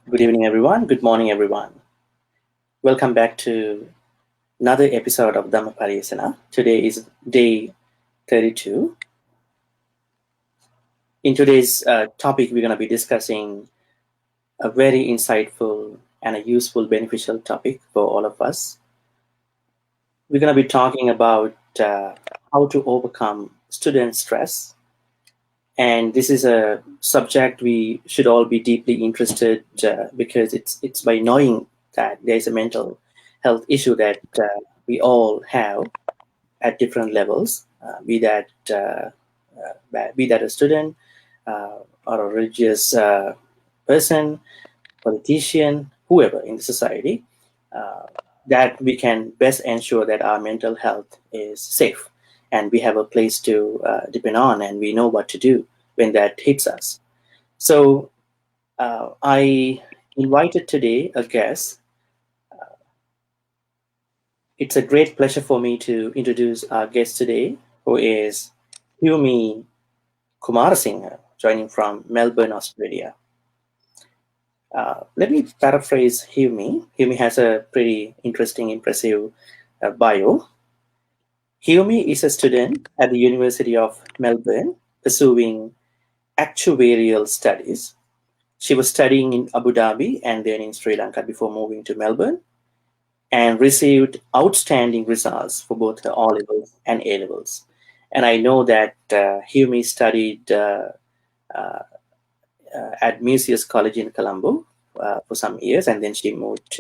Good evening, everyone. Good morning, everyone. Welcome back to another episode of Dhammapariyesanā. Today is day 32. In today's topic, we're going to be discussing a very insightful and a useful, beneficial topic for all of us. We're going to be talking about how to overcome student stress. And this is a subject we should all be deeply interested because it's by knowing that there's a mental health issue that we all have at different levels, be that a student or a religious person, politician, whoever in the society, that we can best ensure that our mental health is safe and we have a place to depend on and we know what to do when that hits us. So I invited today a guest. It's a great pleasure for me to introduce our guest today, who is Hiumi Kumarasinghe, joining from Melbourne, Australia. Let me paraphrase Hiumi. Hiumi has a pretty interesting, impressive bio. Hiumi is a student at the University of Melbourne pursuing actuarial studies. She was studying in Abu Dhabi and then in Sri Lanka before moving to Melbourne and received outstanding results for both her O-levels and A-levels. And I know that Hiumi studied at Museus College in Colombo for some years, and then she moved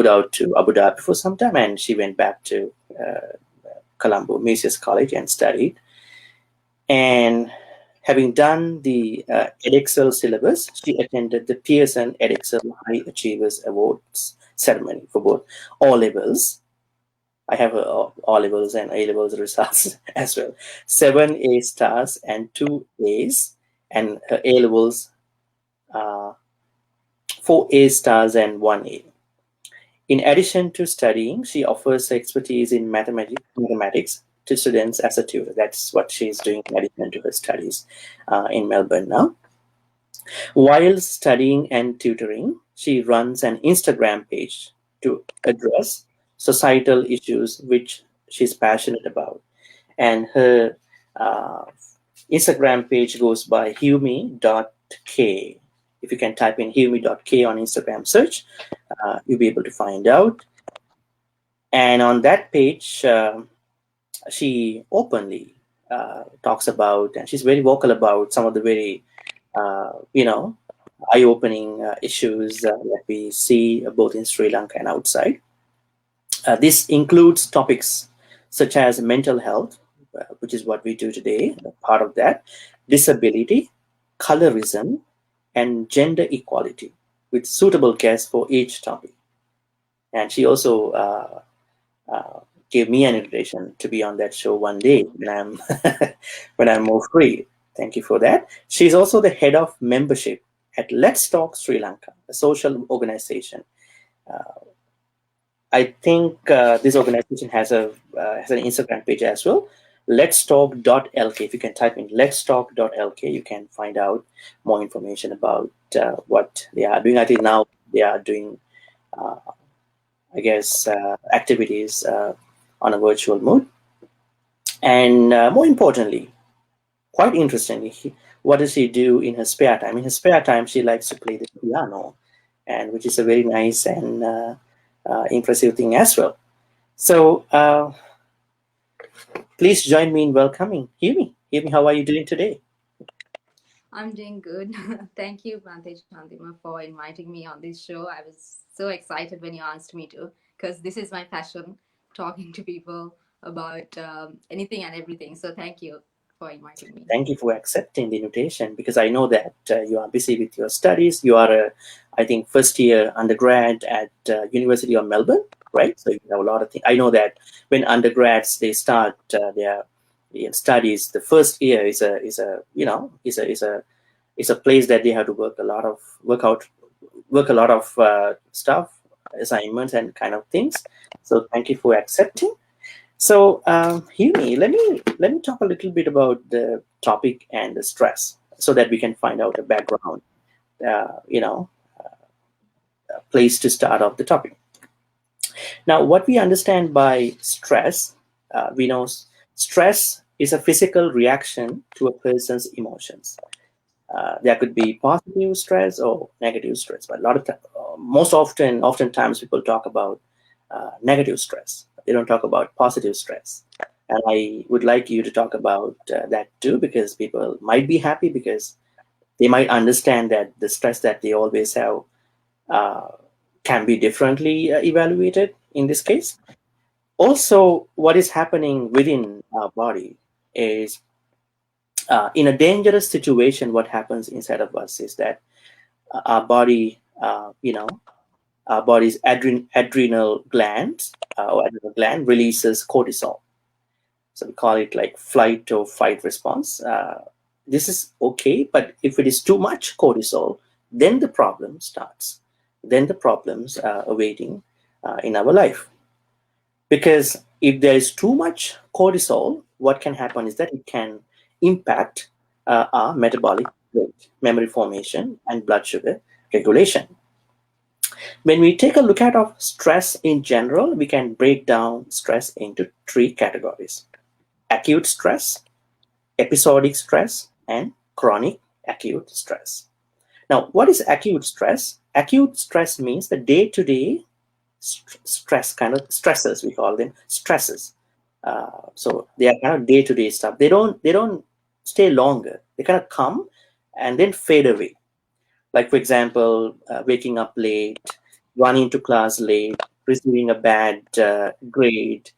out to Abu Dhabi for some time, and she went back to Colombo Museus College and studied. And having done the edXL syllabus, she attended the Pearson edXL High Achievers Awards ceremony for both O-levels. I have O-levels and A-levels results as well. 7 A stars and 2 A's, and her A-levels 4 A stars and 1 A. In addition to studying, she offers expertise in mathematics to students as a tutor. That's what she's doing in addition to her studies in Melbourne now. While studying and tutoring, she runs an Instagram page to address societal issues which she's passionate about. And her Instagram page goes by Hiumi.k. If you can type in Hiumi.k on Instagram search, you'll be able to find out. And on that page, she openly talks about, and she's very vocal about some of the very, eye-opening issues that we see both in Sri Lanka and outside. This includes topics such as mental health, which is what we do today, part of that, disability, colorism, and gender equality, with suitable guests for each topic. And she also gave me an invitation to be on that show one day when I'm when I'm more free. Thank you for that. She's also the head of membership at Let's Talk Sri Lanka, a social organization. I think this organization has an Instagram page as well. Let's Talk.lk. If you can type in Let's Talk.lk, you can find out more information about what they are doing. I think now they are doing, activities on a virtual mode. And more importantly, quite interestingly, what does she do in her spare time? In her spare time, she likes to play the piano, and which is a very nice and impressive thing as well. So please join me in welcoming Hiumi. Hiumi, how are you doing today? I'm doing good. Thank you, Bhante Chandima, for inviting me on this show. I was so excited when you asked me to, because this is my passion, talking to people about anything and everything. So thank you for inviting me. Thank you for accepting the invitation, because I know that you are busy with your studies. You are, I think, first year undergrad at University of Melbourne, right? So you have a lot of things. I know that when undergrads they start their studies, the first year is a place that they have to work a lot of stuff, assignments, and kind of things. So thank you for accepting. So, Hiumi, let me talk a little bit about the topic and the stress, so that we can find out the background, place to start off the topic. Now, what we understand by stress, we know stress is a physical reaction to a person's emotions. There could be positive stress or negative stress, but a lot of oftentimes people talk about negative stress. They don't talk about positive stress. And I would like you to talk about that too, because people might be happy because they might understand that the stress that they always have can be differently evaluated in this case. Also, what is happening within our body is in a dangerous situation, what happens inside of us is that our body, our body's adrenal glands or adrenal gland releases cortisol. So we call it like flight or fight response. This is okay, but if it is too much cortisol, then the problem starts. Then the problems are awaiting in our life. Because if there is too much cortisol, what can happen is that it can impact our metabolic rate, memory formation, and blood sugar regulation. When we take a look at of stress in general, we can break down stress into three categories: acute stress, episodic stress, and chronic acute stress. Now, what is acute stress? Acute stress means the day-to-day stress, kind of stresses, we call them stresses. So they are kind of day-to-day stuff. They don't stay longer. They kind of come and then fade away. Like, for example, waking up late, running to class late, receiving a bad grade,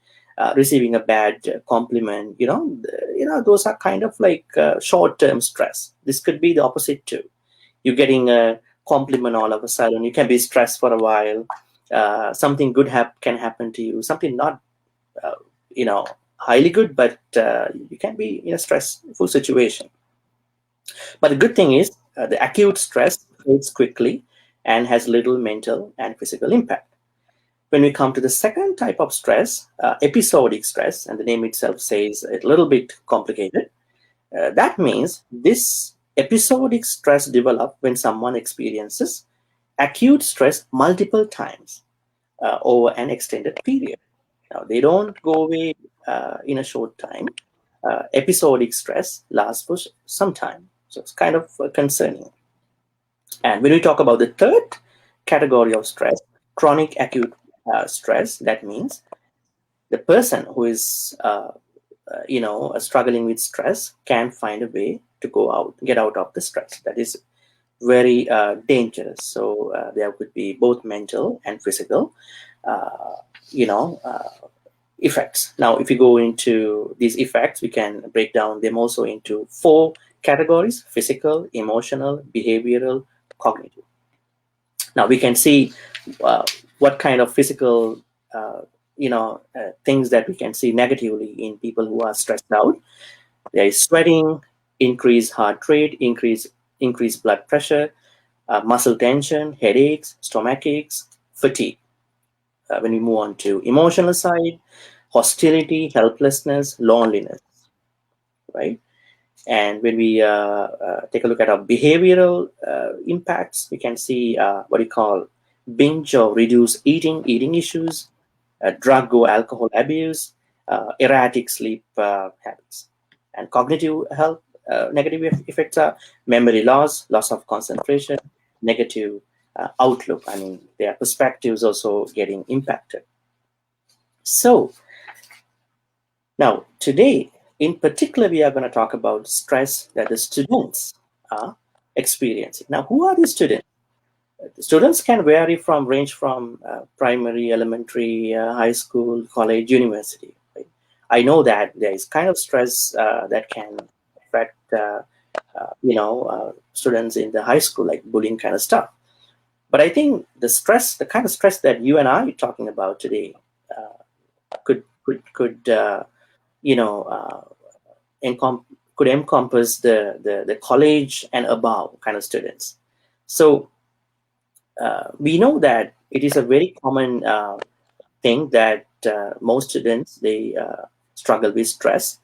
receiving a bad compliment. Those are kind of like short-term stress. This could be the opposite too. You're getting a compliment all of a sudden. You can be stressed for a while. Something good can happen to you. Something not, highly good, but you can be in a stressful situation. But the good thing is the acute stress fades quickly and has little mental and physical impact. When we come to the second type of stress, episodic stress, and the name itself says it's a little bit complicated. That means this episodic stress develops when someone experiences acute stress multiple times over an extended period. Now, they don't go away in a short time. Episodic stress lasts for some time. So it's kind of concerning. And when we talk about the third category of stress, chronic acute stress, that means the person who is struggling with stress can find a way to get out of the stress. That is very dangerous. So there could be both mental and physical effects. Now, if you go into these effects, we can break down them also into four categories: physical, emotional, behavioral, cognitive. Now, we can see what kind of physical things that we can see negatively in people who are stressed out. There is sweating, increased heart rate, increased blood pressure, muscle tension, headaches, stomach aches, fatigue. When we move on to emotional side, hostility, helplessness, loneliness, right? And when we take a look at our behavioral impacts, we can see what we call binge or reduced eating issues, drug or alcohol abuse, erratic sleep habits. And cognitive health negative effects are memory loss of concentration, negative outlook. I mean, their perspectives also getting impacted. So now today, in particular, we are going to talk about stress that the students are experiencing. Now, who are the students? The students can range from primary, elementary, high school, college, university. Right? I know that there is kind of stress that can affect students in the high school, like bullying kind of stuff. But I think the kind of stress that you and I are talking about today could encompass the college and above kind of students. So we know that it is a very common thing that most students, they struggle with stress.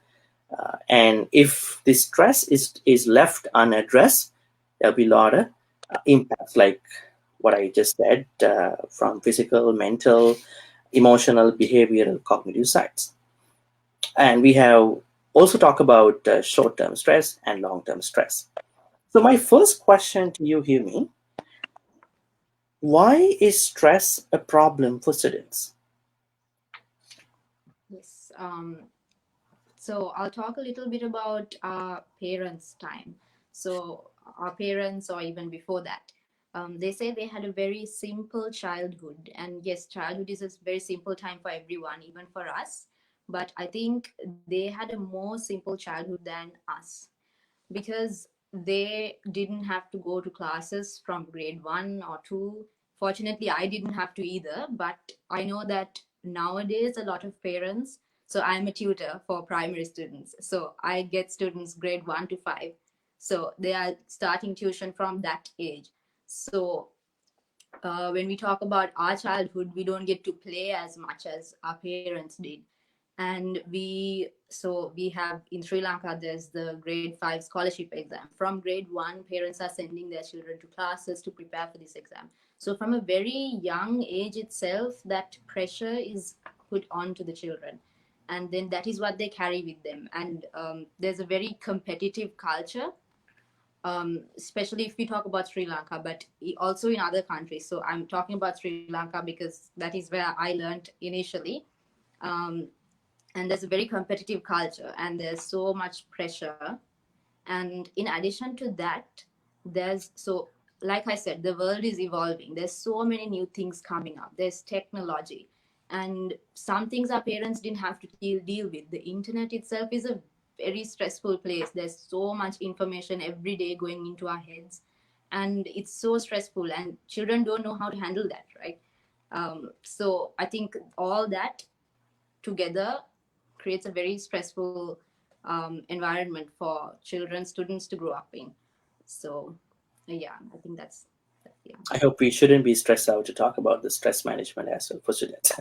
And if this stress is left unaddressed, there'll be a lot of impacts, like what I just said, from physical, mental, emotional, behavioral, cognitive sides. And we have also talked about short-term stress and long-term stress. So my first question to you, Hiumi, why is stress a problem for students? Yes. So I'll talk a little bit about our parents' time. So our parents, or even before that, they say they had a very simple childhood. And yes, childhood is a very simple time for everyone, even for us. But I think they had a more simple childhood than us, because they didn't have to go to classes from grade 1 or 2. Fortunately, I didn't have to either, but I know that nowadays a lot of parents, so I'm a tutor for primary students, so I get students grade 1 to 5, so they are starting tuition from that age. So when we talk about our childhood, we don't get to play as much as our parents did. And we have in Sri Lanka, there's the grade 5 scholarship exam. From grade 1, parents are sending their children to classes to prepare for this exam. So from a very young age itself, that pressure is put on to the children, and then that is what they carry with them. And there's a very competitive culture, especially if we talk about Sri Lanka, but also in other countries. So I'm talking about Sri Lanka because that is where I learned initially. Um, and there's a very competitive culture, and there's so much pressure. And in addition to that, there's so like I said, the world is evolving. There's so many new things coming up. There's technology, and some things our parents didn't have to deal with. The internet itself is a very stressful place. There's so much information every day going into our heads, and it's so stressful, and children don't know how to handle that, right? So I think all that together creates a very stressful environment for children, students to grow up in. So, yeah, I think that's yeah. I hope we shouldn't be stressed out to talk about the stress management as well for students.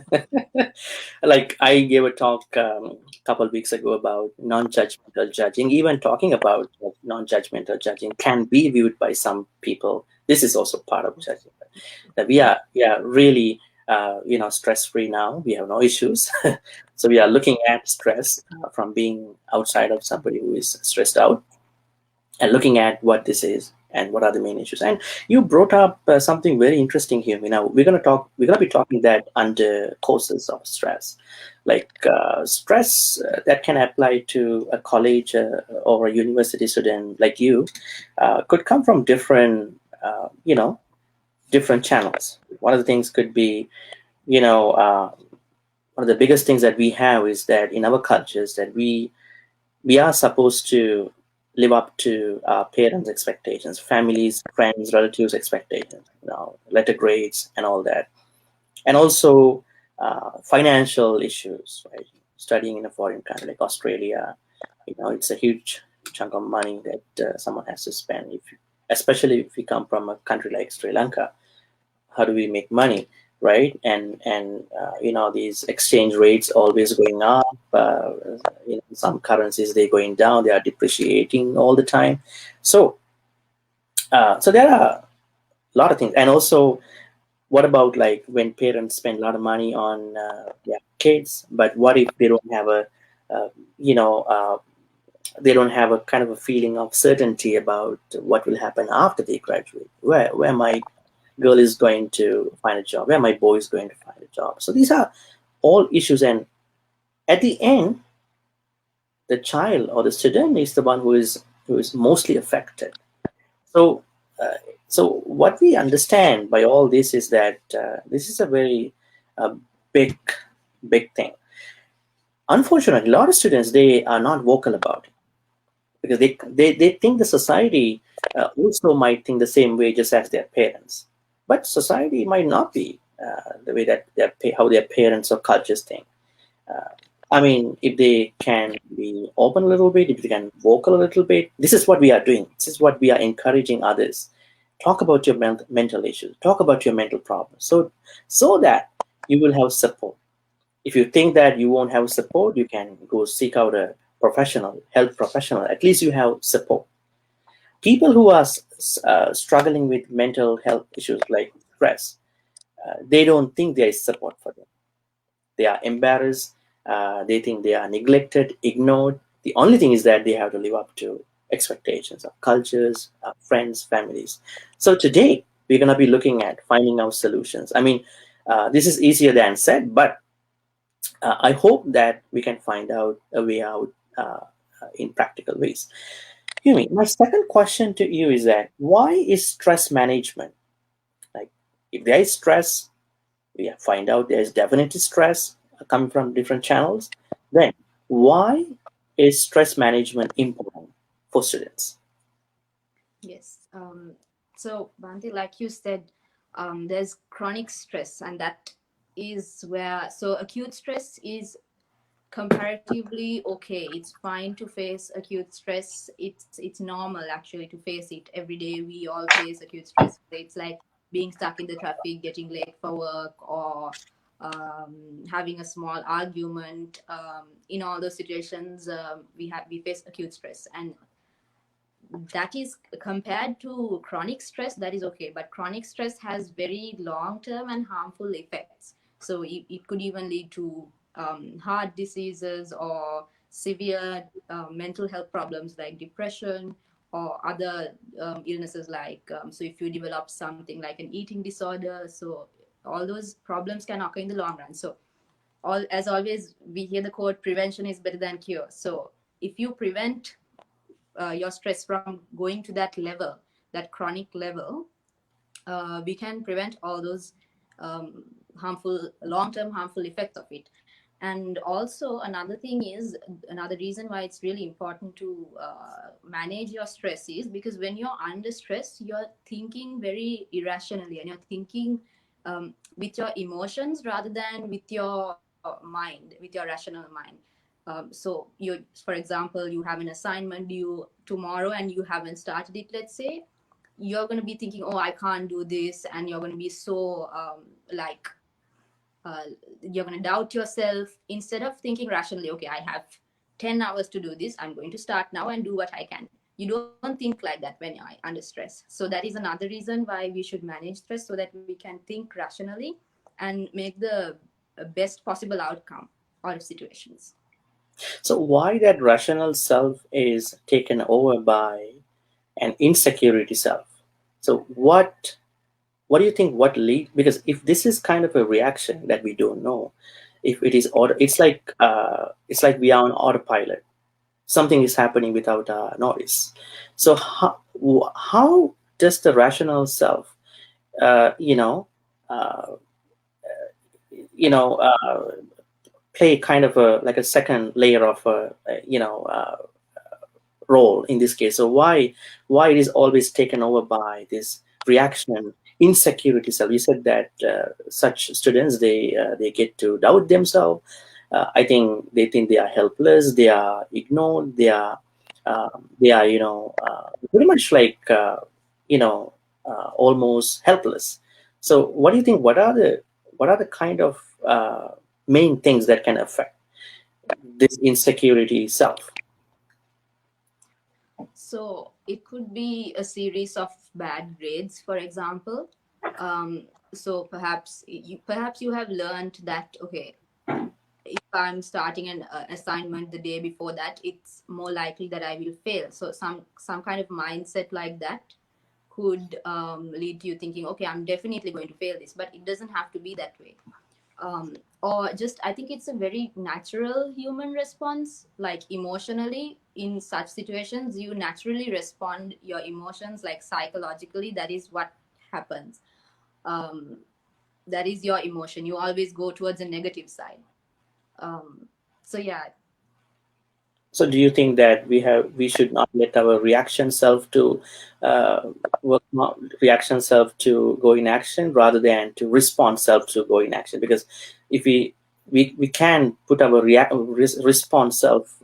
Like I gave a talk a couple of weeks ago about non-judgmental judging. Even talking about non-judgmental judging can be viewed by some people. This is also part of judging. That we are really stress-free now. We have no issues. So we are looking at stress from being outside of somebody who is stressed out, and looking at what this is and what are the main issues. And you brought up something very interesting here. We're going to be talking that under causes of stress, like stress that can apply to a college or a university student like you could come from different channels. One of the things could be, one of the biggest things that we have is that in our cultures that we are supposed to live up to our parents' expectations, families, friends, relatives' expectations, letter grades and all that. And also financial issues, right? Studying in a foreign country like Australia, it's a huge chunk of money that someone has to spend. Especially if we come from a country like Sri Lanka, how do we make money, right? And these exchange rates always going up. Some currencies, they're going down, they are depreciating all the time. So there are a lot of things. And also, what about like when parents spend a lot of money on their kids, but what if they don't have they don't have a kind of a feeling of certainty about what will happen after they graduate, where my girl is going to find a job, where my boy is going to find a job. So these are all issues, and at the end, the child or the student is the one who is mostly affected. So, so what we understand by all this is that this is a very big thing. Unfortunately, a lot of students, they are not vocal about it because they think the society also might think the same way just as their parents. But society might not be the way that how their parents or cultures think. I mean, if they can be open a little bit, if they can vocal a little bit, this is what we are doing. This is what we are encouraging others. Talk about your mental issues. Talk about your mental problems. So that you will have support. If you think that you won't have support, you can go seek out a health professional. At least you have support. People who are struggling with mental health issues like stress, they don't think there is support for them. They are embarrassed. They think they are neglected, ignored. The only thing is that they have to live up to expectations of cultures, friends, families. So today we're going to be looking at finding out solutions. I mean, this is easier than said, but I hope that we can find out a way out in practical ways. Hiumi, my second question to you is that why is stress management, like if there is stress, we find out there is definitely stress coming from different channels, then why is stress management important for students? Yes. So, Bhante, like you said, there's chronic stress, and that is where, so acute stress is comparatively okay. It's fine to face acute stress. It's normal actually to face it every day. We all face acute stress. It's like being stuck in the traffic, getting late for work, or having a small argument. In all those situations, we face acute stress, and that is compared to chronic stress, that is okay. But chronic stress has very long term and harmful effects. So it could even lead to heart diseases or severe mental health problems like depression or other illnesses like so if you develop something like an eating disorder, so all those problems can occur in the long run. So all, as always, we hear the quote, prevention is better than cure. So if you prevent your stress from going to that level, that chronic level, we can prevent all those harmful, long-term harmful effects of it. And also another thing is, another reason why it's really important to manage your stress is because when you're under stress, you're thinking very irrationally and you're thinking with your emotions rather than with your mind, with your rational mind. So you, for example, you have an assignment due tomorrow and you haven't started it, let's say, you're going to be thinking, oh, I can't do this, and you're going to be so like you're going to doubt yourself instead of thinking rationally, okay, I have 10 hours to do this, I'm going to start now and do what I can. You don't think like that when you're under stress. So that is another reason why we should manage stress, so that we can think rationally and make the best possible outcome out of situations. So why that rational self is taken over by an insecurity self? So what do you think, what lead, because if this is kind of a reaction that we don't know, if it is auto, it's like we are on autopilot, something is happening without notice. So how does the rational self uh, you know uh, you know play kind of a like a second layer of role in this case? So why it is always taken over by this reaction, insecurity self? You said that such students, they get to doubt themselves. I think they think they are helpless, they are ignored, they are pretty much like almost helpless. So what do you think, what are the kind of main things that can affect this insecurity self? So it could be a series of bad grades, for example. So perhaps you have learned that, okay, if I'm starting an assignment the day before that, it's more likely that I will fail. So some kind of mindset like that could lead to you thinking, okay, I'm definitely going to fail this, but it doesn't have to be that way. Or just, I think it's a very natural human response, like emotionally in such situations you naturally respond your emotions, like psychologically, that is what happens. um, that is your emotion, you always go towards a negative side. So yeah. So do you think that we should not let our reaction self to reaction self to go in action rather than to respond self to go in action? Because if we can put our response self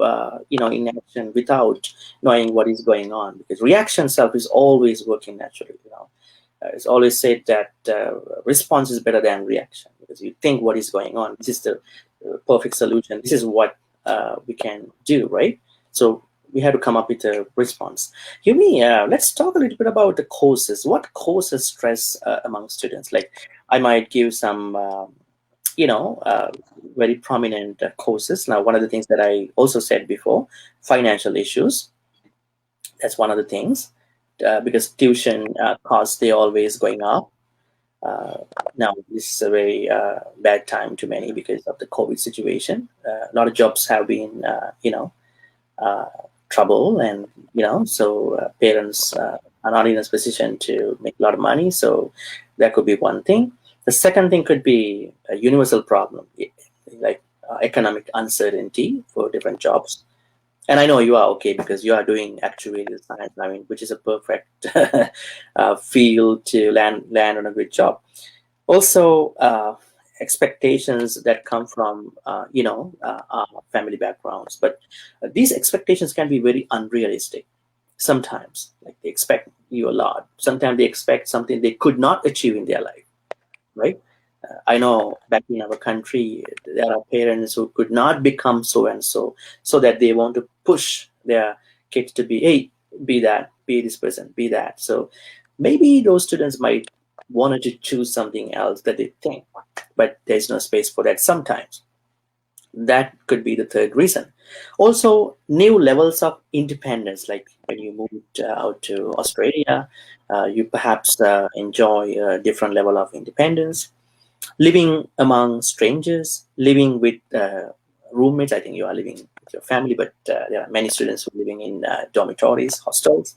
in action without knowing what is going on, because reaction self is always working naturally. It's always said that response is better than reaction, because you think what is going on. This is the perfect solution. This is what we can do, right? So we have to come up with a response. Yumi, let's talk a little bit about the causes. What causes stress among students? Like, I might give some, very prominent causes. Now, one of the things that I also said before, financial issues. That's one of the things, because tuition costs, they always going up. Now, this is a very bad time to many because of the COVID situation. A lot of jobs have been, uh, trouble, and so parents are not in a position to make a lot of money. So that could be one thing. The second thing could be a universal problem, like economic uncertainty for different jobs. And I know you are okay because you are doing actuarial science, I mean, which is a perfect field to land on a good job. Also, expectations that come from our family backgrounds, but these expectations can be very unrealistic sometimes. Like, they expect you a lot. Sometimes they expect something they could not achieve in their life, right? I know back in our country, there are parents who could not become so and so, so that they want to push their kids to be, hey, be that, be this person, be that. So maybe those students might wanted to choose something else that they think, but there's no space for that sometimes. That could be the third reason. Also, new levels of independence, like when you moved out to Australia, you perhaps enjoy a different level of independence. Living among strangers, living with roommates. I think you are living with your family, but there are many students who are living in dormitories, hostels,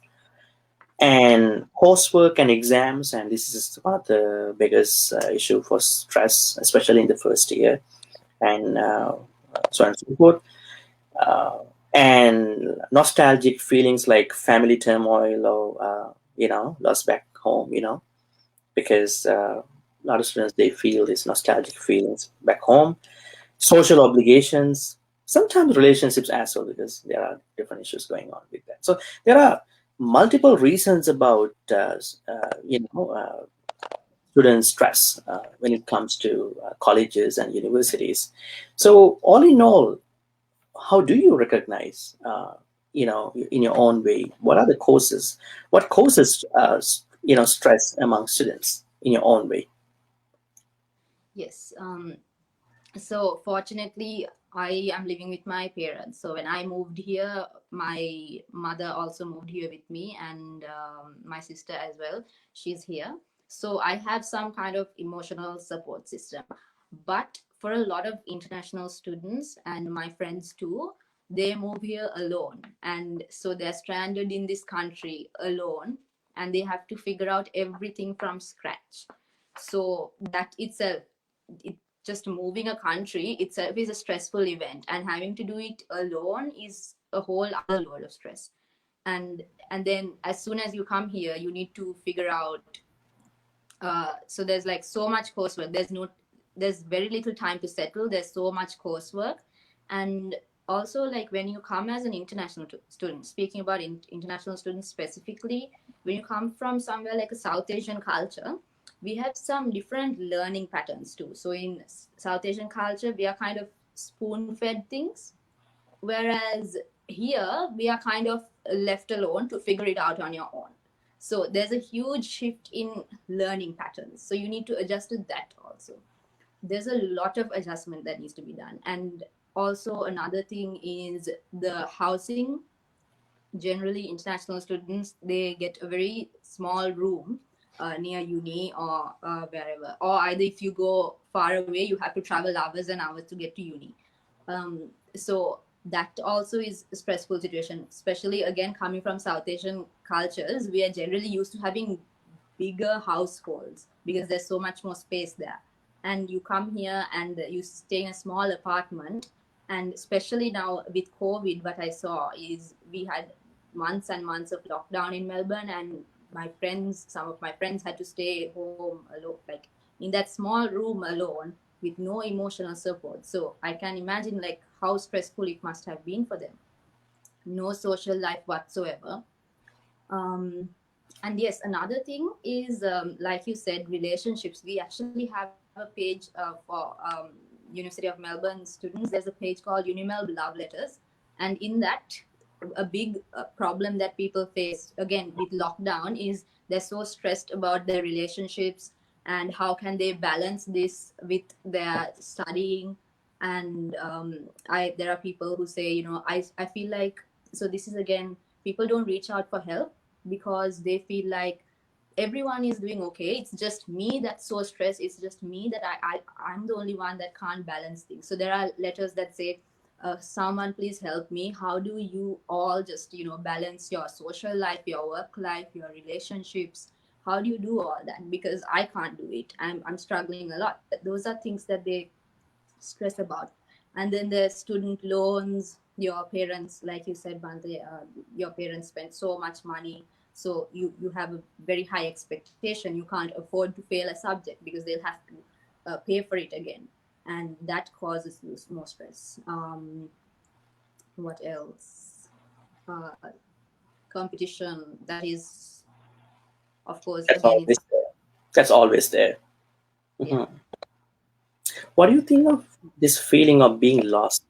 and coursework and exams. And this is one of the biggest issue for stress, especially in the first year, and so on and so forth. Uh, and nostalgic feelings like family turmoil, or lost back home. Because a lot of students, they feel these nostalgic feelings back home. Social obligations, sometimes relationships as well, because there are different issues going on with that. So there are multiple reasons about student stress when it comes to colleges and universities. So all in all, how do you recognize, in your own way, what are the causes? What causes, stress among students in your own way? Yes. So fortunately, I am living with my parents. So when I moved here, my mother also moved here with me, and my sister as well. She's here. So I have some kind of emotional support system. But for a lot of international students and my friends too, they move here alone. And so they're stranded in this country alone, and they have to figure out everything from scratch. So that itself, it, just moving a country itself is a stressful event, and having to do it alone is a whole other load of stress. And then as soon as you come here, you need to figure out, so there's like so much coursework. There's very little time to settle. There's so much coursework. And also, like, when you come as an international student, speaking about international students specifically, when you come from somewhere like a South Asian culture, we have some different learning patterns too. So in South Asian culture, we are kind of spoon fed things, whereas here we are kind of left alone to figure it out on your own. So there's a huge shift in learning patterns, so you need to adjust to that also. There's a lot of adjustment that needs to be done. And also another thing is the housing. Generally, international students, they get a very small room near uni, or wherever, or either if you go far away, you have to travel hours and hours to get to uni. So that also is a stressful situation, especially again coming from South Asian cultures. We are generally used to having bigger households because there's so much more space there. And you come here and you stay in a small apartment. And especially now with COVID, what I saw is we had months and months of lockdown in Melbourne, and some of my friends had to stay home alone, like in that small room alone, with no emotional support. So I can imagine like how stressful it must have been for them. No social life whatsoever. And yes, another thing is, like you said, relationships. We actually have a page for University of Melbourne students. There's a page called Unimelb Love Letters, and in that, a big problem that people face again with lockdown is they're so stressed about their relationships and how can they balance this with their studying. And I there are people who say, I feel like, so this is again, people don't reach out for help because they feel like everyone is doing okay, it's just me that's so stressed, it's just me that I'm the only one that can't balance things. So there are letters that say, someone please help me, how do you all just balance your social life, your work life, your relationships, how do you do all that, because I can't do it, I'm struggling a lot. Those are things that they stress about. And then the student loans, your parents, like you said, Bhante, your parents spend so much money, so you have a very high expectation, you can't afford to fail a subject because they'll have to pay for it again, and that causes you more stress. What else? uh, Competition, that is, of course, That's again, it's, always there. That's always there. yeah. Mhm. What do you think of this feeling of being lost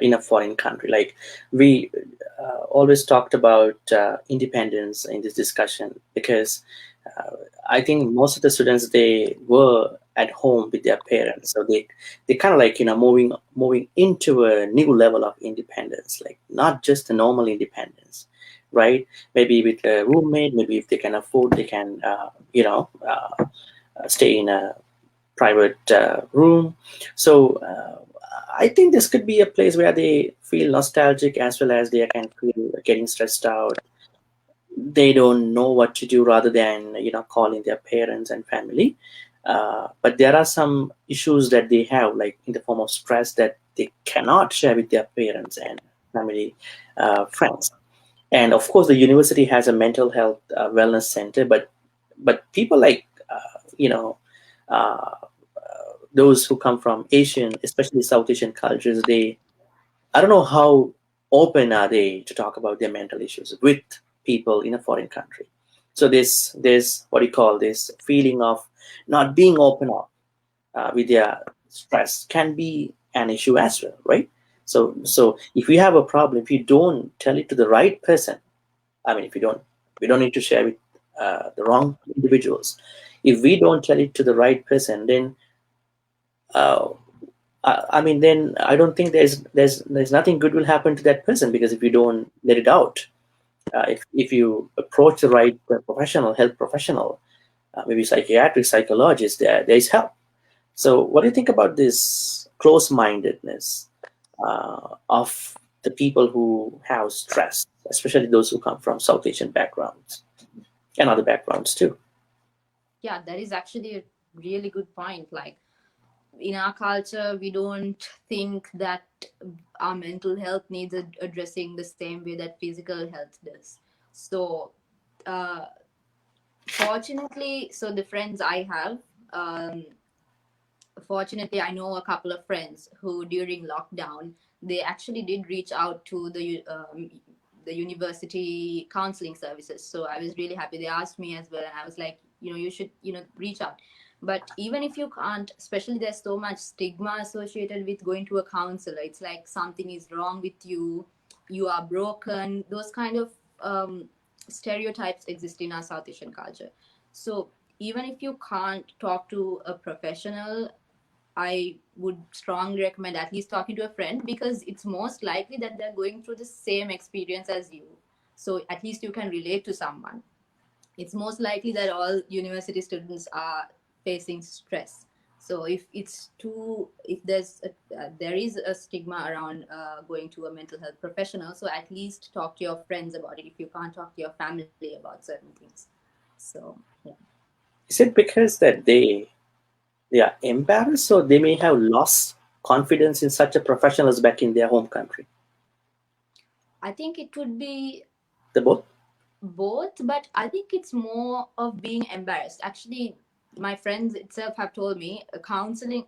in a foreign country? Like we always talked about independence in this discussion because I think most of the students, they were at home with their parents, so they kind of like moving into a new level of independence, like not just the normal independence, right? Maybe with a roommate, maybe if they can afford, they can stay in a private room. So I think this could be a place where they feel nostalgic as well as they can feel getting stressed out. They don't know what to do rather than calling their parents and family. But there are some issues that they have, like in the form of stress, that they cannot share with their parents and family, friends. And of course, the university has a mental health wellness center, but people like you know uh, those who come from Asian, especially South Asian cultures, they, I don't know how open are they to talk about their mental issues with people in a foreign country. So there's what you call this feeling of not being open up with their stress can be an issue as well, right? So if you have a problem, if you don't tell it to the right person, I mean, if you don't, we don't need to share with the wrong individuals. If we don't tell it to the right person, then uh, I mean, then I don't think there's nothing good will happen to that person, because if you don't let it out, if you approach the right professional, health professional, maybe psychiatric, psychologist, there is help. So, what do you think about this close-mindedness of the people who have stress, especially those who come from South Asian backgrounds and other backgrounds too? Yeah, that is actually a really good point. Like, in our culture, we don't think that our mental health needs addressing the same way that physical health does. So, uh, fortunately, so the friends I have, um, fortunately, I know a couple of friends who, during lockdown, they actually did reach out to the university counseling services. So I was really happy. They asked me as well, and I was like, you should, reach out. But even if you can't, especially there's so much stigma associated with going to a counselor. It's like something is wrong with you, you are broken. Those kind of stereotypes exist in our South Asian culture. So even if you can't talk to a professional, I would strongly recommend at least talking to a friend, because it's most likely that they're going through the same experience as you. So at least you can relate to someone. It's most likely that all university students are facing stress. So if there is a stigma around going to a mental health professional, so at least talk to your friends about it if you can't talk to your family about certain things. So yeah. Is it because that they are embarrassed, or they may have lost confidence in such a professionals back in their home country? I think it would be The both. both, but I think it's more of being embarrassed. Actually, my friends itself have told me counseling,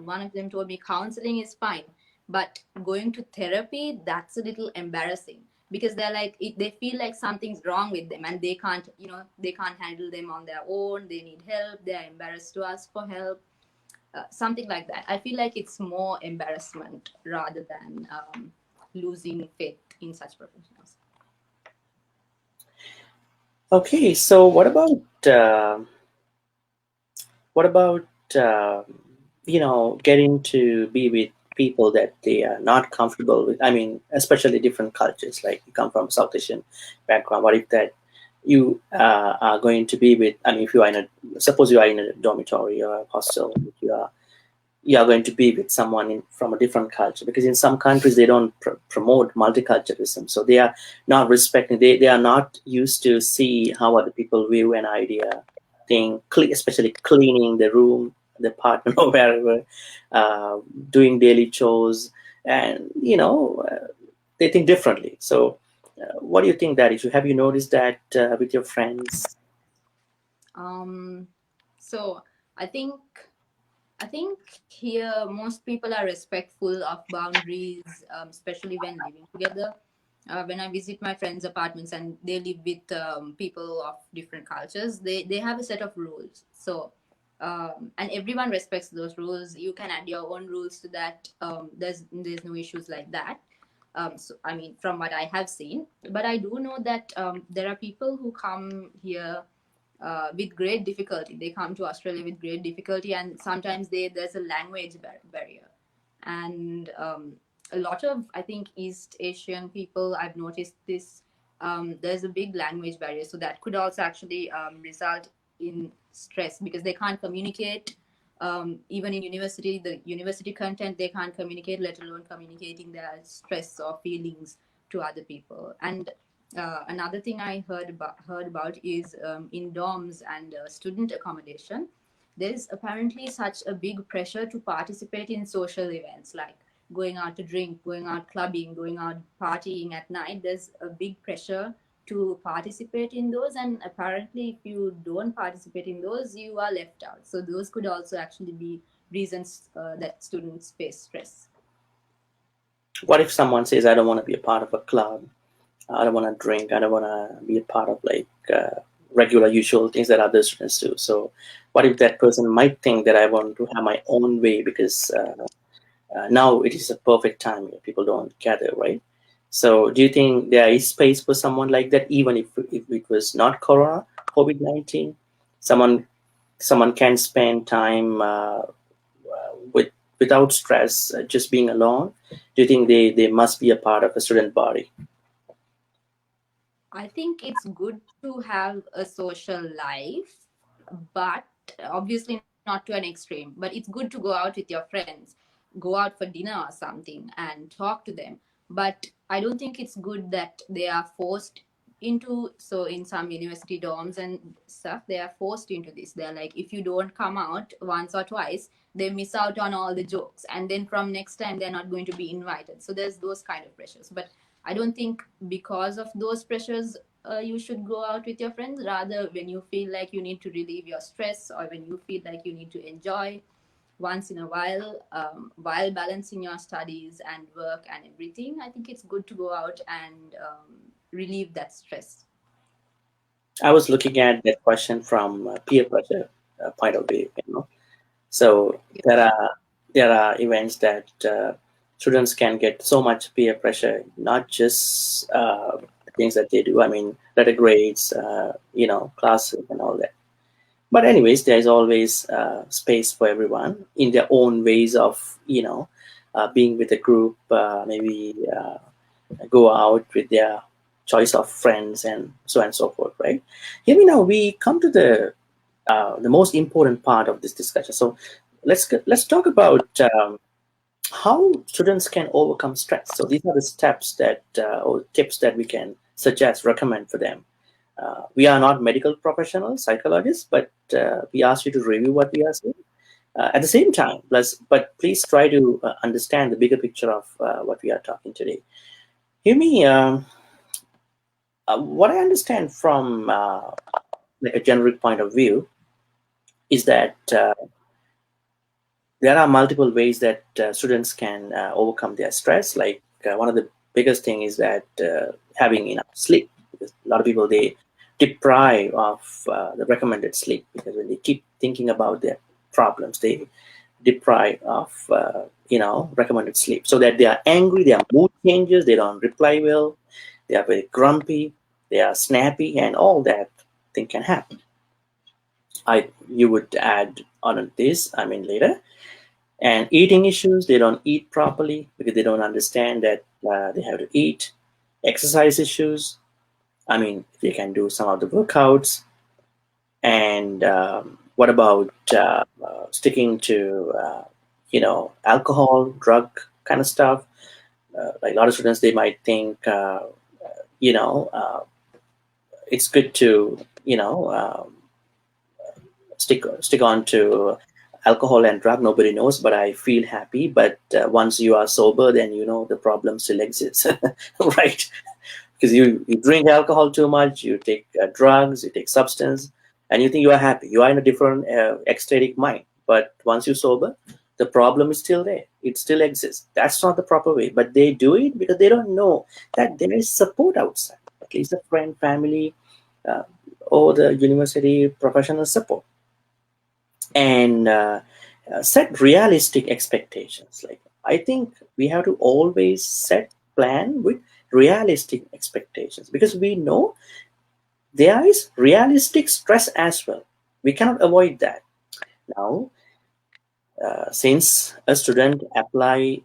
one of them told me counseling is fine, but going to therapy, that's a little embarrassing, because they're like they feel like something's wrong with them, and they can't handle them on their own, they need help, they're embarrassed to ask for help, something like that. I feel like it's more embarrassment rather than losing faith in such professionals. Okay, so what about getting to be with people that they are not comfortable with? I mean, especially different cultures, like you come from South Asian background. What if that you are going to be with? I mean, if you are suppose you are in a dormitory or a hostel, you are going to be with someone from a different culture, because in some countries they don't promote multiculturalism, so they are not respecting, they are not used to see how other people view an idea thing, especially cleaning the room, the partner or wherever, uh, doing daily chores, and they think differently. So what do you think that is? Have you noticed that with your friends? Um, so I think I think here most people are respectful of boundaries, especially when living together. When I visit my friends' apartments and they live with people of different cultures, they have a set of rules. So, and everyone respects those rules. You can add your own rules to that. There's no issues like that. So, I mean, from what I have seen, but I do know that there are people who come here with great difficulty. They come to Australia with great difficulty, and sometimes there's a language barrier. And a lot of, I think, East Asian people, I've noticed this. There's a big language barrier, so that could also actually result in stress because they can't communicate. Even in university, the university content they can't communicate, let alone communicating their stress or feelings to other people. And another thing I heard about is in dorms and student accommodation, there is apparently such a big pressure to participate in social events like going out to drink, going out clubbing, going out partying at night. There's a big pressure to participate in those, and apparently, if you don't participate in those, you are left out. So those could also actually be reasons that students face stress. What if someone says, I don't want to be a part of a club, I don't want to drink, I don't want to be a part of like regular usual things that other students do? So what if that person might think that I want to have my own way, because now it is a perfect time, people don't gather, right? So do you think there is space for someone like that, even if it was not corona, COVID-19? Someone can spend time with without stress, just being alone. Do you think they must be a part of a student body? I think it's good to have a social life, but obviously not to an extreme. But it's good to go out with your friends, go out for dinner or something and talk to them. But I don't think it's good that they are forced into, so in some university dorms and stuff, they are forced into this. They're like, if you don't come out once or twice, they miss out on all the jokes. And then from next time, they're not going to be invited. So there's those kind of pressures. But I don't think because of those pressures, you should go out with your friends. Rather, when you feel like you need to relieve your stress or when you feel like you need to enjoy once in a while balancing your studies and work and everything, I think it's good to go out and relieve that stress. I was looking at that question from a peer pressure point of view. So there are events that students can get so much peer pressure, not just things that they do. I mean, letter grades, classes and all that. But anyways, there's always space for everyone in their own ways of being with a group. Maybe go out with their choice of friends and so on and so forth. Right? Here we now we come to the most important part of this discussion. So let's talk about how students can overcome stress. So these are the steps that or tips that we can suggest, recommend for them. We are not medical professionals, psychologists, but we ask you to review what we are saying. At the same time, but please try to understand the bigger picture of what we are talking today. Humi, what I understand from like a generic point of view is that there are multiple ways that students can overcome their stress. Like one of the biggest thing is that having enough sleep, because a lot of people they deprive of the recommended sleep, because when they keep thinking about their problems, they deprive of recommended sleep, so that they are angry, their mood changes, they don't reply well, they are very grumpy, they are snappy, and all that. thing can happen. You would add on this, later. And eating issues, they don't eat properly because they don't understand that they have to eat. Exercise issues, they can do some of the workouts. And what about sticking to, alcohol, drug kind of stuff? Like a lot of students, they might think, you know, uh, it's good to, stick on to alcohol and drug. Nobody knows, but I feel happy. But once you are sober, then the problem still exists, right? Because you drink alcohol too much, you take drugs, you take substance, and you think you are happy. You are in a different ecstatic mind. But once you're sober, the problem is still there. It still exists. That's not the proper way. But they do it because they don't know that there is support outside, at least a friend, family, uh, or the university professional support. And set realistic expectations. Like, I think we have to always set plan with realistic expectations, because we know there is realistic stress as well. We cannot avoid that. Now, since a student applies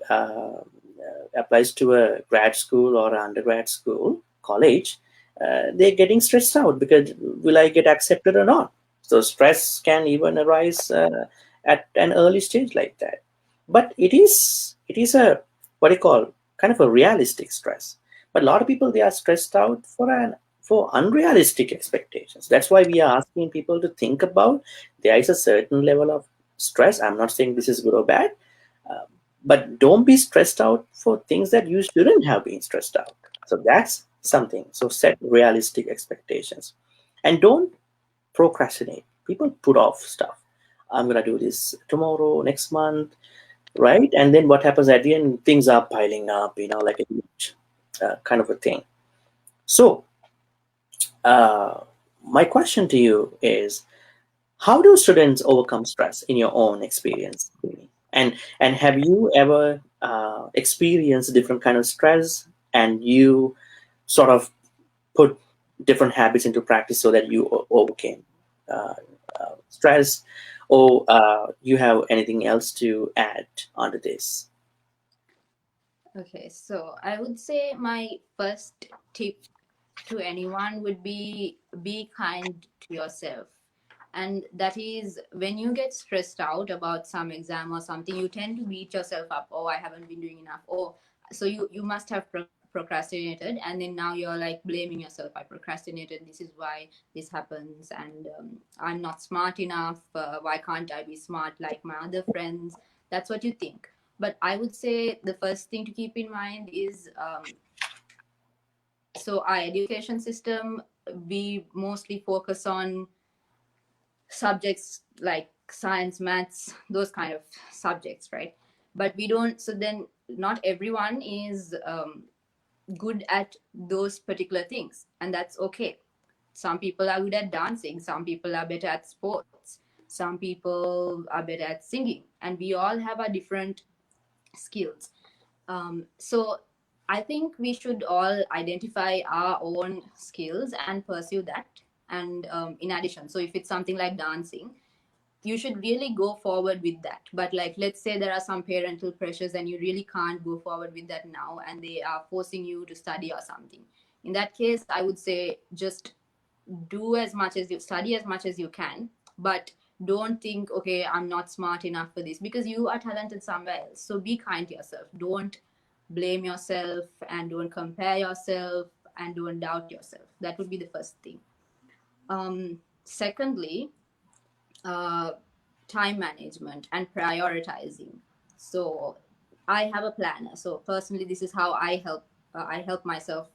to a grad school or undergrad school, college, they're getting stressed out because will I get accepted or not? So stress can even arise at an early stage like that. But it is a, what do you call, kind of a realistic stress. But a lot of people, they are stressed out for unrealistic expectations. That's why we are asking people to think about, there is a certain level of stress. I'm not saying this is good or bad, uh, but don't be stressed out for things that you shouldn't have been stressed out. So that's something. So set realistic expectations, and don't procrastinate. People put off stuff. I'm gonna do this tomorrow, next month, right? And then what happens at the end? Things are piling up, like a huge kind of a thing. So uh, my question to you is, how do students overcome stress in your own experience? And have you ever experienced different kind of stress, and you sort of put different habits into practice so that you overcame uh, stress, or you have anything else to add onto this? Okay, so I would say my first tip to anyone would be kind to yourself. And that is, when you get stressed out about some exam or something, you tend to beat yourself up. Oh, I haven't been doing enough. Oh, so you must have procrastinated, and then now you're like blaming yourself. I procrastinated, this is why this happens, and I'm not smart enough. Why can't I be smart like my other friends? That's what you think. But I would say the first thing to keep in mind is, so our education system, we mostly focus on subjects like science, maths, those kind of subjects, right? But we don't, so then not everyone is good at those particular things, and that's okay. Some people are good at dancing, some people are better at sports, some people are better at singing, and we all have our different skills. So I think we should all identify our own skills and pursue that. And in addition, so if it's something like dancing, you should really go forward with that. But like, let's say there are some parental pressures and you really can't go forward with that now, and they are forcing you to study or something. In that case, I would say just do as much as you study as much as you can, but don't think, okay, I'm not smart enough for this, because you are talented somewhere else. So be kind to yourself. Don't blame yourself, and don't compare yourself, and don't doubt yourself. That would be the first thing. Secondly, uh, time management and prioritizing. So I have a planner. So personally, this is how I help myself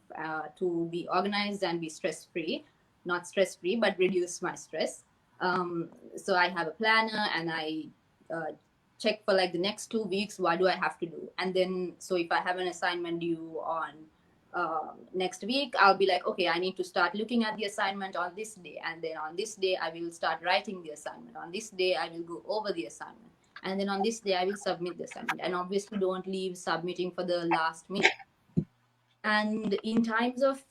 to be organized and be stress free. Not stress free, but reduce my stress. So I have a planner, and I uh, check for like the next 2 weeks, what do I have to do. And then, so if I have an assignment due on next week, I'll be like, okay, I need to start looking at the assignment on this day, and then on this day I will start writing the assignment. On this day I will go over the assignment, and then on this day I will submit the assignment. And obviously don't leave submitting for the last minute. And in times of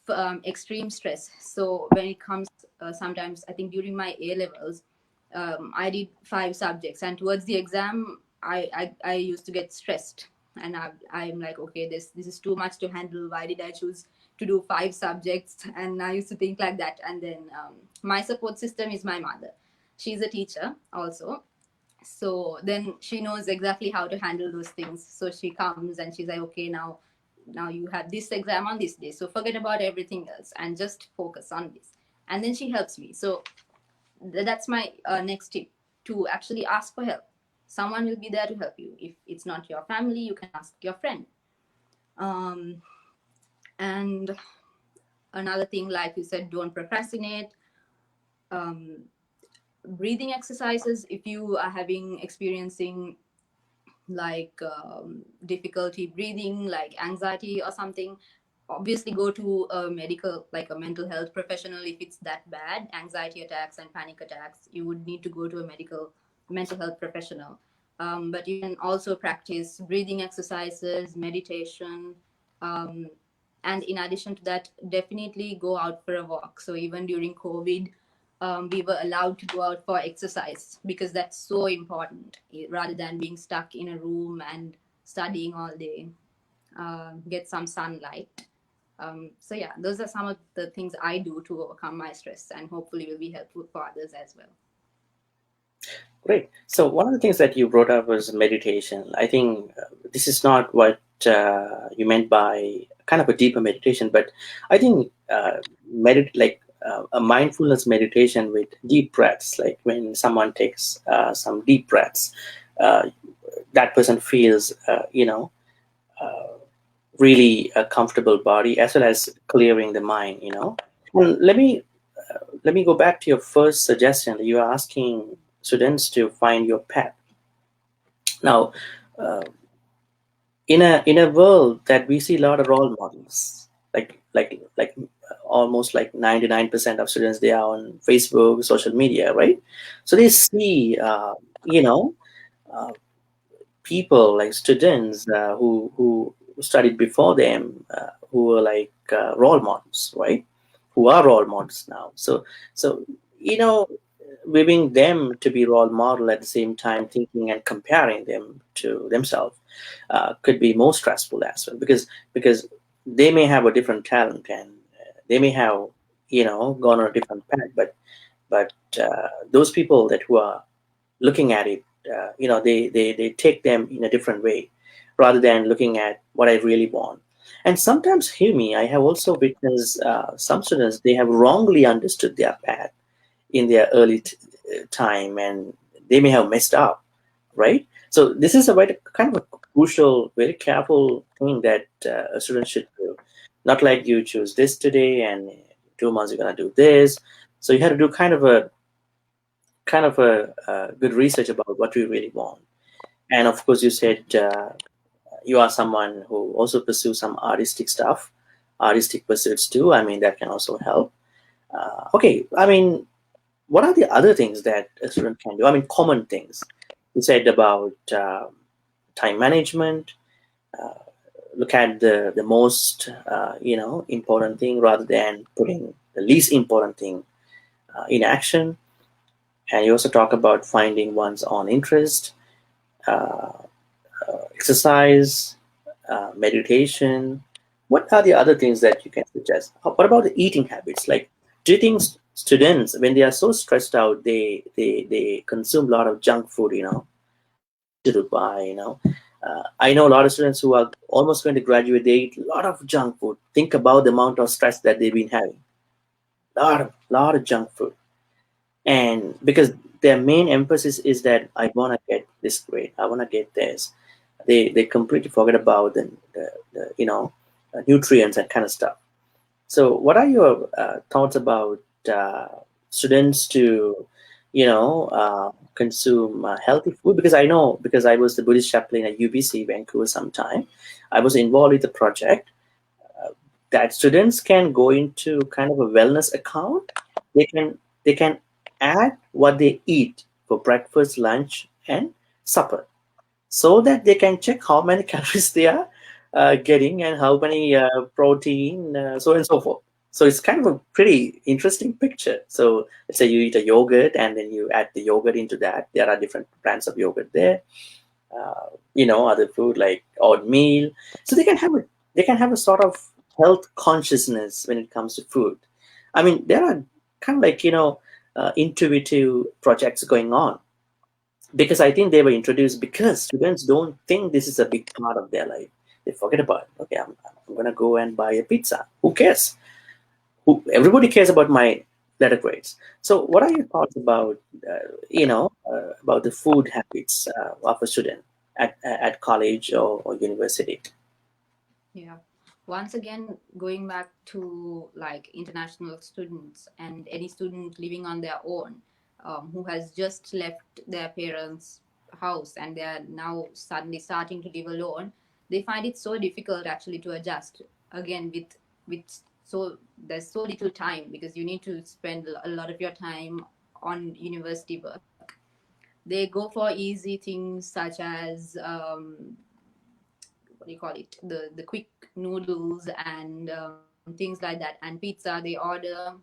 extreme stress, so when it comes, sometimes I think during my A levels, I did 5 subjects, and towards the exam, I used to get stressed, and I'm like, okay, this is too much to handle. Why did I choose to do 5 subjects? And I used to think like that. And then my support system is my mother. She's a teacher also, so then she knows exactly how to handle those things. So she comes and she's like, okay, now you have this exam on this day, so forget about everything else and just focus on this. And then she helps me. So that's my next tip, to actually ask for help. Someone will be there to help you. If it's not your family, you can ask your friend. And another thing, like you said, don't procrastinate. Breathing exercises, if you are experiencing like difficulty breathing, like anxiety or something, obviously go to a medical, like a mental health professional. If it's that bad, anxiety attacks and panic attacks, you would need to go to a mental health professional. But you can also practice breathing exercises, meditation, and in addition to that, definitely go out for a walk. So even during COVID, we were allowed to go out for exercise, because that's so important, rather than being stuck in a room and studying all day. Get some sunlight. So yeah, those are some of the things I do to overcome my stress, and hopefully will be helpful for others as well. Great. So one of the things that you brought up was meditation. I think this is not what you meant by kind of a deeper meditation, but I think a mindfulness meditation with deep breaths, like when someone takes some deep breaths, uh, that person feels, really a comfortable body, as well as clearing the mind. And let me go back to your first suggestion. You are asking students to find your path. Now, uh, in a world that we see a lot of role models, like almost like 99% of students, they are on Facebook, social media, right? So they see, uh, people like students who studied before them, who were like role models, right? Who are role models now. So you know, viewing them to be role model at the same time thinking and comparing them to themselves could be more stressful as well, because they may have a different talent, and they may have gone on a different path, but those people that who are looking at it, they take them in a different way, rather than looking at what I really want. And sometimes, hear me, I have also witnessed some students, they have wrongly understood their path in their early time, and they may have messed up, right? So this is a very kind of a crucial, very careful thing that a student should do. Not like you choose this today and 2 months you're going to do this. So you have to do kind of a good research about what you really want. And of course, you said you are someone who also pursues some artistic stuff, artistic pursuits too. I mean, that can also help. Okay, I mean, what are the other things that a student can do? I mean, common things. You said about time management. Uh, Look at the most important thing, rather than putting the least important thing in action. And you also talk about finding one's own interest, uh, exercise, meditation. What are the other things that you can suggest? What about the eating habits? Like, do you think students, when they are so stressed out, they consume a lot of junk food? Easy to buy. I know a lot of students who are almost going to graduate. They eat a lot of junk food. Think about the amount of stress that they've been having. Lot of junk food, and because their main emphasis is that I want to get this grade, I want to get this, they completely forget about the nutrients and kind of stuff. So what are your thoughts about students to consume healthy food? Because I know, because I was the Buddhist chaplain at UBC Vancouver sometime, I was involved with the project that students can go into kind of a wellness account. They can add what they eat for breakfast, lunch, and supper, so that they can check how many calories they are getting, and how many protein, so on and so forth. So it's kind of a pretty interesting picture. So let's say you eat a yogurt and then you add the yogurt into that. There are different brands of yogurt there. Other food like oatmeal. So they can have a sort of health consciousness when it comes to food. I mean, there are kind of like intuitive projects going on, because I think they were introduced because students don't think this is a big part of their life. They forget about it. Okay, I'm gonna go and buy a pizza. Who cares? Everybody cares about my letter grades. So, what are your thoughts about about the food habits of a student at college or university? Yeah. Once again, going back to like international students and any student living on their own, who has just left their parents' house and they are now suddenly starting to live alone, they find it so difficult actually to adjust again with so there's so little time because you need to spend a lot of your time on university work. They go for easy things such as what do you call it, the quick noodles and things like that, and pizza they order,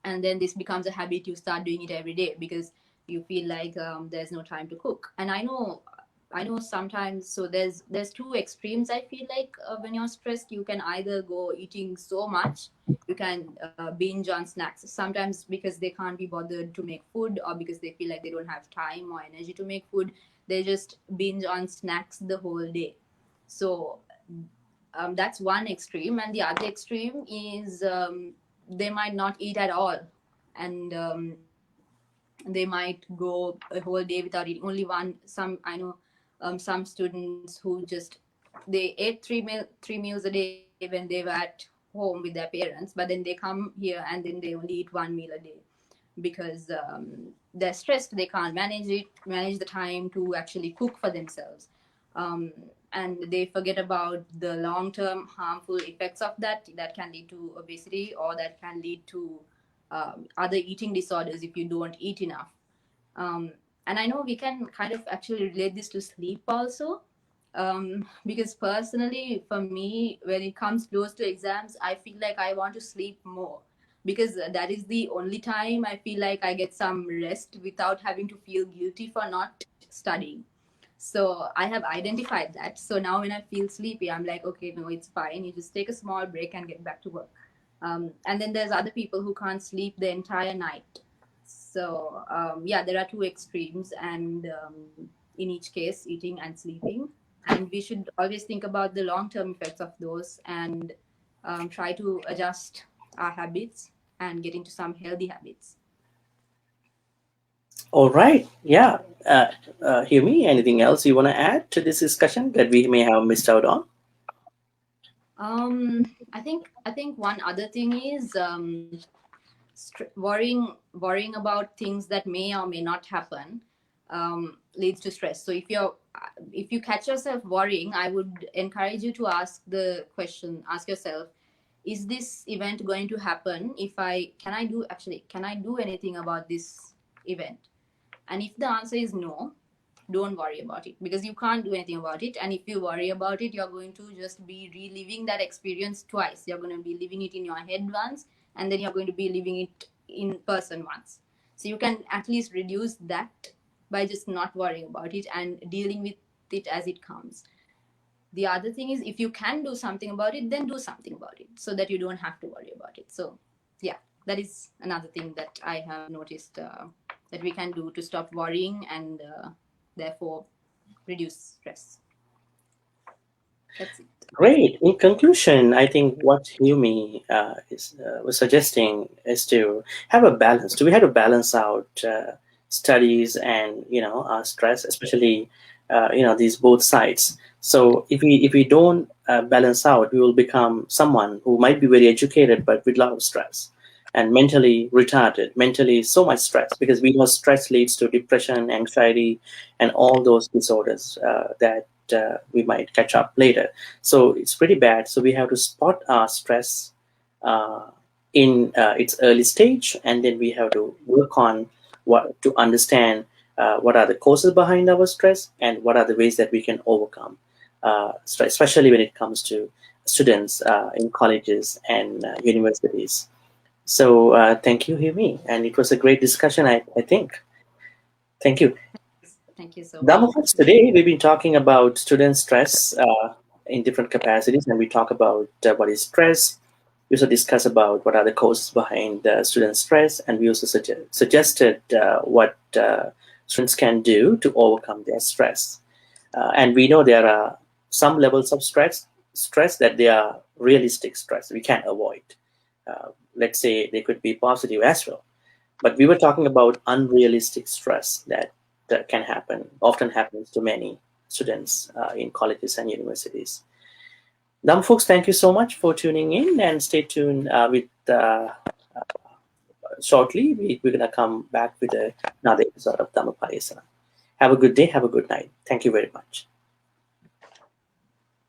and then this becomes a habit. You start doing it every day because you feel like there's no time to cook. And I know sometimes, so there's two extremes. I feel like when you're stressed, you can either go eating so much, you can binge on snacks sometimes because they can't be bothered to make food, or because they feel like they don't have time or energy to make food. They just binge on snacks the whole day. So that's one extreme, and the other extreme is they might not eat at all, and they might go a whole day without eating. Only one. Some students who just they ate three meals a day when they were at home with their parents, but then they come here and then they only eat one meal a day because they're stressed. They can't manage the time to actually cook for themselves, um, and they forget about the long term harmful effects of that can lead to obesity, or that can lead to other eating disorders if you don't eat enough. um, and I know we can kind of actually relate this to sleep also, because personally for me, when it comes close to exams, I feel like I want to sleep more, because that is the only time I feel like I get some rest without having to feel guilty for not studying. So I have identified that. So now when I feel sleepy, I'm like, okay, no, it's fine. You just take a small break and get back to work. And then there's other people who can't sleep the entire night. So yeah, there are two extremes, and in each case, eating and sleeping. And we should always think about the long-term effects of those, and try to adjust our habits and get into some healthy habits. All right. Yeah. Humi, anything else you want to add to this discussion that we may have missed out on? I think one other thing is worrying about things that may or may not happen leads to stress. So if you catch yourself worrying, I would encourage you to ask yourself, is this event going to happen? If I can I do actually can I do anything about this event? And if the answer is no, don't worry about it, because you can't do anything about it. And if you worry about it, you're going to just be reliving that experience twice. You're going to be living it in your head once, and then you're going to be living it in person once. So you can at least reduce that by just not worrying about it and dealing with it as it comes. The other thing is, if you can do something about it, then do something about it so that you don't have to worry about it. So yeah, that is another thing that I have noticed, that we can do to stop worrying and therefore reduce stress. That's it. Great. In conclusion, I think what Humi was suggesting is to have a balance. Do we have to balance out studies and our stress, especially these both sides. So if we don't balance out, we will become someone who might be very educated but with a lot of stress and mentally retarded, mentally so much stress, because we know stress leads to depression, anxiety, and all those disorders that we might catch up later. So it's pretty bad. So we have to spot our stress uh, in its early stage, and then we have to work on what to understand what are the causes behind our stress and what are the ways that we can overcome. especially when it comes to students in colleges and universities. So thank you, Hiumi, and it was a great discussion, I think. Thank you. Thank you so Dhamma, much. today we've been talking about student stress in different capacities, and we talk about what is stress. We also discuss about what are the causes behind student stress, and we also suggested what students can do to overcome their stress. And we know there are some levels of stress that they are realistic stress we can't avoid. Let's say they could be positive as well. But we were talking about unrealistic stress that can happen, often happens to many students in colleges and universities. Folks, thank you so much for tuning in, and stay tuned with shortly. We're going to come back with another episode of Dhammapariyesanā. Have a good day. Have a good night. Thank you very much.